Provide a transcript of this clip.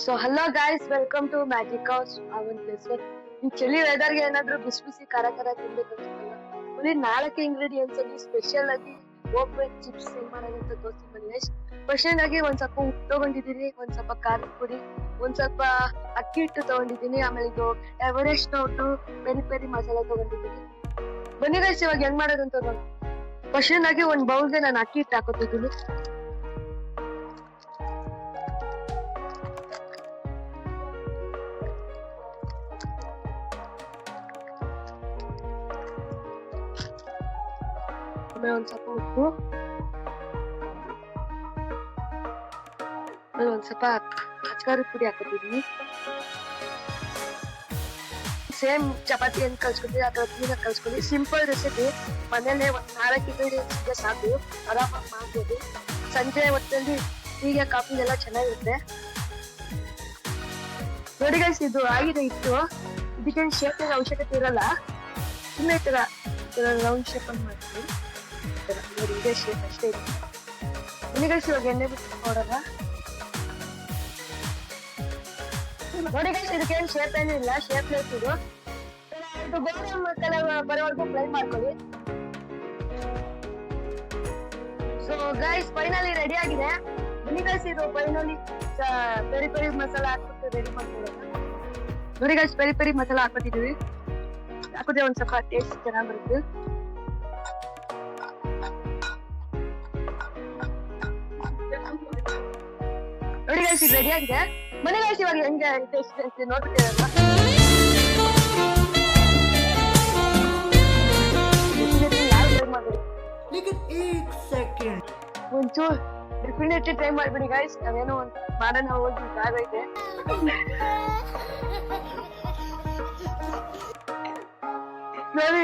So hello guys, welcome to magic house. ಅವನ್ place ಈ ಚಳಿ ವೆದರ್ಗೆ ಏನಾದ್ರು ಬಿಸಿ ಬಿಸಿ ಖಾರ ಖಾರ ತಿನ್ಬೇಕು ಅನ್ಸುತ್ತಲ್ಲ. ಬರೀ 4 ಇಂಗ್ರೀಡಿಯೆಂಟ್ಸ್ ಅಲ್ಲಿ ಸ್ಪೆಷಲ್ ಆಗಿ ಹೋಗ್ಬೇಕು ಚಿಪ್ಸ್ ಹೆಂಗ್ ಮಾಡೋದಂತ ತೋರಿಸ್ತೀನಿ ಬನ್ನಿ. ಸ್ಪೆಷಲ್ ಆಗಿ ಒಂದ್ ಸ್ವಲ್ಪ ಉಪ್ಪು ತಗೊಂಡಿದೀನಿ, ಒಂದ್ ಸ್ವಲ್ಪ ಖಾರದ ಪುಡಿ, ಒಂದ್ ಸ್ವಲ್ಪ ಅಕ್ಕಿ ಹಿಟ್ಟು ತಗೊಂಡಿದೀನಿ, ಆಮೇಲೆ ಇದು ಎವರೆಸ್ಟ್ ನೋಟು ಪೆರಿ ಪೆರಿ ಮಸಾಲ ತಗೊಂಡಿದೀನಿ. ಬನ್ನಿ ಗೈಸ್, ಇವಾಗ ಹೆಂಗ್ ಮಾಡೋದಂತ ನೋಡಿ. ಸ್ಪೆಷಲ್ ಆಗಿ ಒಂದ್ ಬೌಲ್ಗೆ ನಾನು ಅಕ್ಕಿ ಹಿಟ್ಟು ಹಾಕೋತಿದ್ದೀನಿ. ಆಮೇಲೆ ಒಂದ್ ಸ್ವಲ್ಪ ಉಪ್ಪು, ಆಮೇಲೆ ಒಂದ್ ಸ್ವಲ್ಪ ಅಚ್ಕಾರದ ಪುಡಿ ಹಾಕೋತಿದೀನಿ. ಸೇಮ್ ಚಪಾತಿ ಏನ್ ಕಲ್ಸ್ಕೊತೀವಿ ಅಥವಾ ಕ್ಲೀನಾಗಿ ಕಲ್ಸ್ಕೊಳ್ಳಿ. ಸಿಂಪಲ್ ರೆಸಿಪಿ, ಮನೇಲೆ ಒಂದ್ 4 ಇಂಗ್ರೀಡಿಯೆಂಟ್ಸ್ ಸಾಕು, ಆರಾಮಾಗಿ ಮಾಡ್ಬೋದು. ಸಂಜೆ ಹೊತ್ತಲ್ಲಿ ಟೀಗೆ ಕಾಫಿ ಎಲ್ಲ ಚೆನ್ನಾಗಿರುತ್ತೆ. ನೋಡಿ ಗೈಸ್, ಇದು ಆಗಿದೆ ಇಟ್ಟು. ಇದಕ್ಕೇನು ಶೇಪ್ ಅವಶ್ಯಕತೆ ಇರಲ್ಲ, ಸುಮ್ಮನೆ ಈ ತರ ರೌಂಡ್ ಶೇಪ್ ಅನ್ನು ಮಾಡ್ತೀವಿ. ನೋಡಿ, ಇದೇ ಶೇಪ್ ಅಷ್ಟೇ ಇದೆ. ನೋಡಿ ಗೈಸ್, ಇವಾಗ ಎಣ್ಣೆ ಬಿಟ್ಟು ನೋಡೋಣ. ನೋಡಿ ಗೈಸ್, ಇದಕ್ಕೇನು ಶೇಪ್ ಏನಿಲ್ಲ, ಶೇಪ್ಲೆಸ್ ಇದು. ಗೋಲ್ಡನ್ ಕಲರ್ ಬರೋವರೆಗೂ ಫ್ರೈ ಮಾಡ್ಕೊಳ್ಳಿ. ಸೊ ಗೈಸ್, ಫೈನಲಿ ರೆಡಿ ಆಗಿದೆ. ಬನ್ನಿ ಗೈಸ್, ಇದು ಫೈನಲಿ ಪೆರಿ ಪೆರಿ ಮಸಾಲ ಹಾಕ್ಬಿಟ್ಟು ರೆಡಿ ಮಾಡ್ಕೊಳ್ಳೋಣ. ನೋಡಿ ಗೈಸ್, ಪೆರಿ ಪೆರಿ ಮಸಾಲ ಹಾಕೋತಿದೀವಿ. ಹಾಕಿದ್ರೆ ಒಂದ್ ಸ್ವಲ್ಪ ಟೇಸ್ಟ್ ಚೆನ್ನಾಗಿ ಬರುತ್ತೆ. ನೋಡಿ ಗೈಸ್, ಇದು ರೆಡಿ ಆಗಿದೆ. ಬನ್ನಿ ಗೈಸ್, ಇವಾಗ ಹೆಂಗೆ ಟೇಸ್ಟ್ ಅಂತ ನೋಡ್ಬಿಟ್ಟಿರಲ್ಲ. ಒಂಚೂರು ಡೆಫಿನೆಟ್ಲಿ ಟ್ರೈ ಮಾಡ್ಬಿಡಿ ಗೈಸ್. ನಾವೇನೋ ಒಂದು ಮಾಡೋಣ ಹೋಗಿ ಆಗೈತೆ. ನೋಡಿ,